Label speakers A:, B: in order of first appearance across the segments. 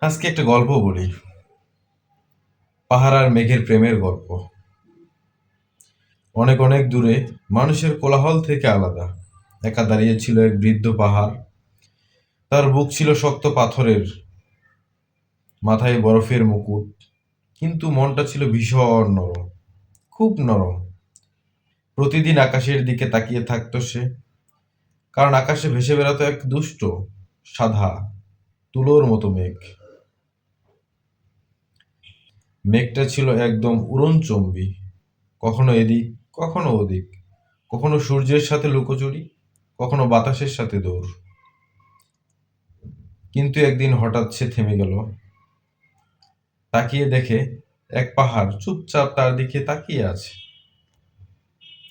A: আজকে একটা গল্প বলি। পাহাড় আর মেঘের প্রেমের গল্প। অনেক অনেক দূরে, মানুষের কোলাহল থেকে আলাদা, একা দাঁড়িয়ে ছিল এক বৃদ্ধ পাহাড়। তার বুক ছিল শক্ত পাথরের, মাথায় বরফের মুকুট, কিন্তু মনটা ছিল ভীষণ নরম, খুব নরম। প্রতিদিন আকাশের দিকে তাকিয়ে থাকতো সে, কারণ আকাশে ভেসে বেড়াতো এক দুষ্ট, সাদা, তুলোর মতো মেঘ। মেঘটা ছিল একদম উড়নচম্বী, কখনো এদিক, কখনো ওদিক, কখনো সূর্যের সাথে লুকোচুরি, কখনো বাতাসের সাথে দৌড়। কিন্তু একদিন হঠাৎ সে থেমে গেল, তাকিয়ে দেখে এক পাহাড় চুপচাপ তার দিকে তাকিয়ে আছে।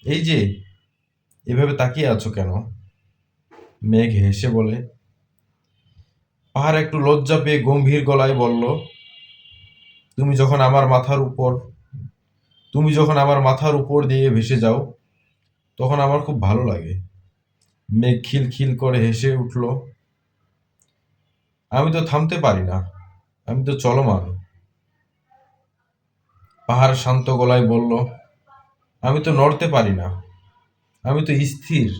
A: এই যে, এভাবে তাকিয়ে আছো কেন? মেঘ হেসে বলে। পাহাড় একটু লজ্জা পেয়ে গম্ভীর গলায় বলল, তুমি যখন আমার মাথার উপর তুমি যখন আমার মাথার উপর দিয়ে ভেসে যাও, তখন আমার খুব ভালো লাগে। মেঘ খিলখিল করে হেসে উঠল, আমি তো থামতে পারি না, আমি তো চলমান। পাহাড় শান্ত গলায় বলল, আমি তো নড়তে পারি না, আমি তো স্থির।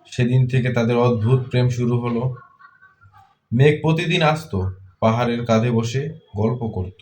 A: সেদিন থেকে তাদের অদ্ভুত প্রেম শুরু হলো। মেঘ প্রতিদিন আসতো, পাহাড়ের কাঁধে বসে গল্প করত।